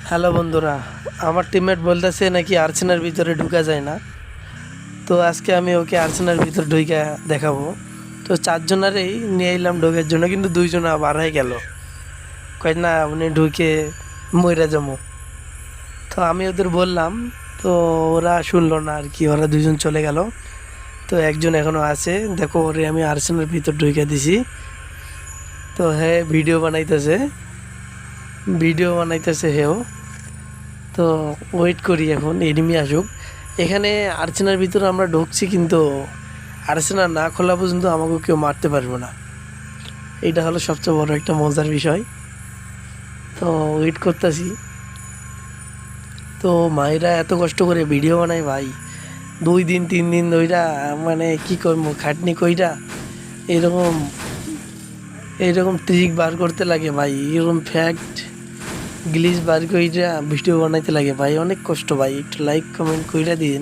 Hello বন্ধুরা, আমার teammate বলতেছে নাকি আর্সেনাল ভিতরে ঢুকা যায় না। তো আজকে আমি ওকে আর্সেনাল ভিতর ঢুকা দেখাবো। তো চারজনারেই নিয়ে এলাম ঢোকার জন্য, কিন্তু দুইজনা বার হয়ে গেল। কয় না উনি ঢুকে মইরা জমো। তো আমি ওদের বললাম, তো ওরা শুনলো না আর কি, ওরা দুইজন চলে গেল। তো একজন এখনো আছে, দেখো ওরে আমি আর্সেনাল ভিতর ঢুকে দিছি। তো হ্যাঁ, ভিডিও বানাইতেছে হেও। তো ওয়েট করি এখন এনিমি আসুক। এখানে আর্সেনাল ভিতরে আমরা ঢুকছি, কিন্তু আর্সেনাল না খোলা পর্যন্ত আমাকে কেউ মারতে পারবে না। এটা হলো সবচেয়ে বড় একটা মজার বিষয়। তো ওয়েট করতেছি। তো মায়েরা এত কষ্ট করে ভিডিও বানায় ভাই, 2 দিন 3 দিন ধইরা, মানে কি করবো, খাটনি কইরা এরকম এইরকম ট্রিক বার করতে লাগে ভাই, এরকম ফ্যাক্ট গ্লিচ বার কইরা ভিডিও বানাইতে লাগে ভাই, অনেক কষ্ট ভাই। একটু লাইক কমেন্ট কইরা দিন।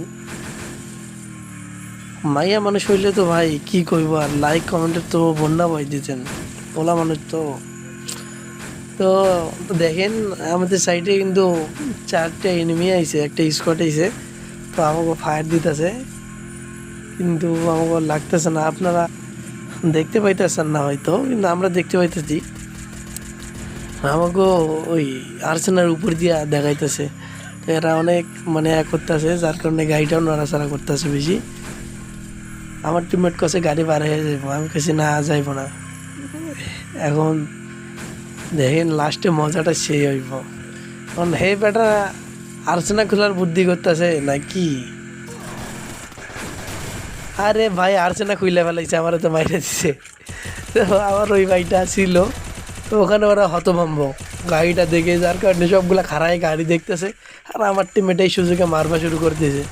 মাইয়া মানুষ হইলে তো ভাই কি কইব আর, লাইক কমেন্টের তো বন্যা বই দিতেন ওলা মানুষ তো। তো তো দেখেন আমাদের সাইডে কিন্তু 4টা এনিমি আইছে, একটা স্কোয়াড আইছে। তো আমাকে ফায়ার দিতেছে, কিন্তু আমাকে লাগতেছে না। আপনারা দেখতে পাইতেছেন না হয়তো, কিন্তু আমরা দেখতে পাইতেছি। আমাকে ওই আর্সেনাল উপর দিয়া দেখাইতেছে। তো এরা অনেক মানে করতেছে, যার কারণে গাড়িটাও নড়াচড়া করতেছে বেশি। আমার টিমমেট কাছে গাড়ি বার হয়ে যাবো, আমি কাছে না যাইব না। এখন দেখেন লাস্টে মজাটা সেই হইব। কারণ হে বেটা আর্সেনাল খোলার বুদ্ধি করতেছে নাকি। আরে ভাই আর্সেনাল খুইলে ফেলাইছে, আমার তো মাইরে দিছে। তো আমার ওই ভাইটা ছিল, তো ওখানে ওরা হতভম্ব গাড়িটা দেখে, যার কারণে সবগুলা খাড়ায় গাড়ি দেখতেছে। আর আমার টিমমেট এই সুযোগে মারবা শুরু করে দিয়েছে।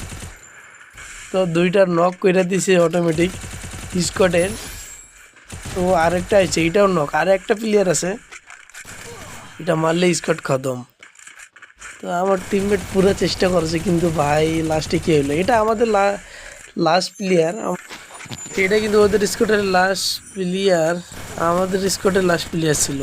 তো দুইটার নক কইরা দিছে অটোমেটিক স্কটের। তো আরেকটা আছে, এটাও নক, আর একটা প্লেয়ার আছে, এটা মারলে স্কট খতম। তো আমার টিমমেট পুরো চেষ্টা করছে, কিন্তু ভাই লাস্টে কি হলো, এটা আমাদের লাস্ট প্লেয়ার। এটা কিন্তু ওদের স্কোয়াডের লাস্ট প্লেয়ার, আমাদের স্কোয়াডের লাস্ট প্লেয়ার ছিল।